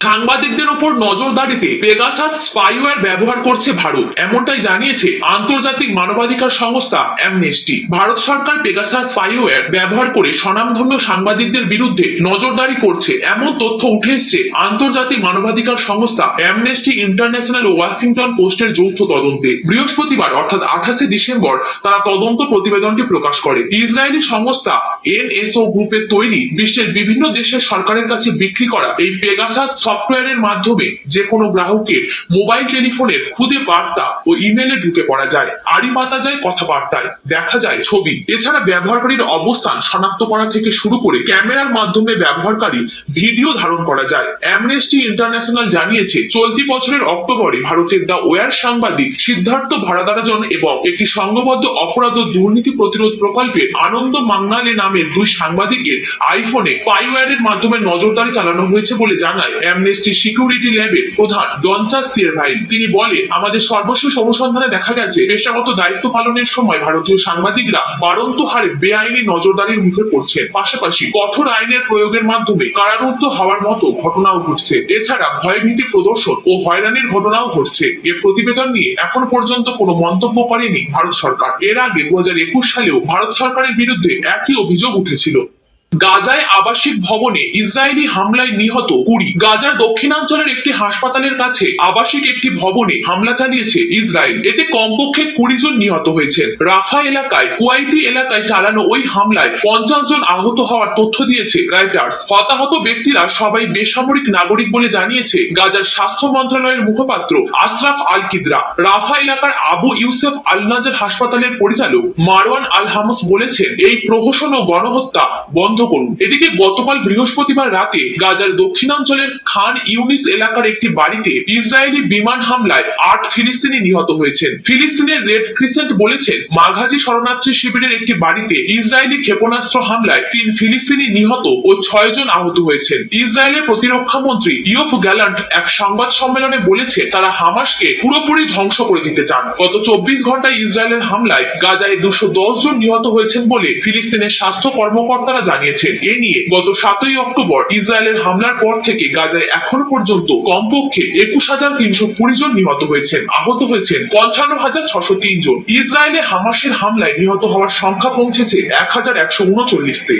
সাংবাদিকদের উপর নজরদারিতে Pegasus spyware ব্যবহার করছে ভারত, এমনটাই জানিয়েছে আন্তর্জাতিক মানবাধিকার সংস্থা অ্যামনেস্টি। ভারত সরকার পেগাসাস স্পাইওয়্যার ব্যবহার করে স্বনামধন্য সাংবাদিকদের বিরুদ্ধে নজরদারি করছে এমন তথ্য উঠে এসেছে আন্তর্জাতিক মানবাধিকার সংস্থা অ্যামনেস্টি ইন্টারন্যাশনাল ও ওয়াশিংটন পোস্টের যৌথ তদন্তে। বৃহস্পতিবার অর্থাৎ 28শে ডিসেম্বর তারা তদন্ত প্রতিবেদনটি প্রকাশ করে। ইসরায়েলি সংস্থা এনএসও গ্রুপের তৈরি বিশ্বের বিভিন্ন দেশের সরকারের কাছে বিক্রি করা এই পেগাসাস সফটওয়্যারের মাধ্যমে যে কোনো গ্রাহকের মোবাইল টেলিফোনের খুদে বার্তা ও ইমেলে ঢুকে পড়া যায়, আড়ি পাতা যায় কথাবার্তায়, দেখা যায় ছবি। এছাড়া ব্যবহারকারীর অবস্থান শনাক্ত করা থেকে শুরু করে ক্যামেরার মাধ্যমে ব্যবহারকারী ভিডিও ধারণ করা যায়। অ্যামনেস্টি ইন্টারন্যাশনাল জানিয়েছে চলতি বছরের অক্টোবরে ভারতের দ্য ওয়্যার সাংবাদিক সিদ্ধার্থ ভারাদারাজন এবং একটি সংঘবদ্ধ অপরাধ ও দুর্নীতি প্রতিরোধ প্রকল্পের আনন্দ মাংনালে নামের দুই সাংবাদিকের আইফোনে স্পাইওয়্যারের মাধ্যমে নজরদারি চালানো হয়েছে বলে জানায় অ্যামনেস্টি সিকিউরিটি ল্যাবের প্রধান ডনচাস সিয়েরভাইল। তিনি বলেন, আমাদের সর্বশেষ অনুসন্ধানে দেখা গেছে পেশাগত দায়িত্ব পালনের সময় ভারতীয় সাংবাদিকরা বাড়ন্ত হারে বেআইনি নজরদারির মুখে পড়ছে। পাশাপাশি কঠোর আইনের প্রয়োগের মাধ্যমে কারারুদ্ধ হওয়ার মতো ঘটনাও ঘটছে। এছাড়া ভয়ভীতি প্রদর্শন ও হয়রানির ঘটনাও ঘটছে। এর প্রতিবেদন নিয়ে এখন পর্যন্ত কোনো মন্তব্য করেনি ভারত সরকার। এর আগে 2021 সালেও ভারত সরকারের বিরুদ্ধে একই অভিযোগ উঠেছিল। গাজায় আবাসিক ভবনে ইসরায়েলি হামলায় নিহত 20। গাজার দক্ষিণাঞ্চলের একটি হাসপাতালের কাছে আবাসিক একটি ভবনে হামলা চালিয়েছে ইসরায়েল। এতে কমপক্ষে 20 জন নিহত হয়েছেন। রাফা এলাকায় কুয়াইতি এলাকায় চালানো ওই হামলায় 50 জন আহত হওয়ার তথ্য দিয়েছে রয়টার্স। হতাহত ব্যক্তিরা সবাই বেসামরিক নাগরিক বলে জানিয়েছে গাজার স্বাস্থ্য মন্ত্রণালয়ের মুখপাত্র আশরাফ আল কিদরা। রাফা এলাকার আবু ইউসেফ আল নাজার হাসপাতালের পরিচালক মারওয়ান আল হামস বলেছেন, এই প্রহসন ও গণহত্যা বন্ধ করুন। এদিকে গতকাল বৃহস্পতিবার রাতে গাজার দক্ষিণাঞ্চলের খান ইউনিস এলাকার একটি বাড়িতে ইসরায়েলি বিমান হামলায় 8 ফিলিস্তিনি নিহত হয়েছেন। ফিলিস্তিনের রেড ক্রিসেন্ট বলেছেন, মাঘাজি শরণার্থী শিবিরের একটি বাড়িতে ইসরায়েলি ক্ষেপণাস্ত্র হামলায় 3 ফিলিস্তিনি নিহত ও 6 জন আহত হয়েছেন। ইসরায়েলের প্রতিরক্ষা মন্ত্রী ইয়োভ গ্যালান্ট এক সংবাদ সম্মেলনে বলেছে, তারা হামাসকে পুরোপুরি ধ্বংস করে দিতে চান। গত 24 ঘন্টায় ইসরায়েলের হামলায় গাজায় 210 জন নিহত হয়েছেন বলে ফিলিস্তিনের স্বাস্থ্য কর্মকর্তারা জানিয়েছেন। এ নিয়ে গত 7ই অক্টোবর ইসরায়েলের হামলার পর থেকে গাজায় এখন পর্যন্ত কমপক্ষে 21,320 জন নিহত হয়েছেন। আহত হয়েছেন 55,603 জন। ইসরায়েলে হামাসের হামলায় নিহত হওয়ার সংখ্যা পৌঁছেছে 1,139-তে।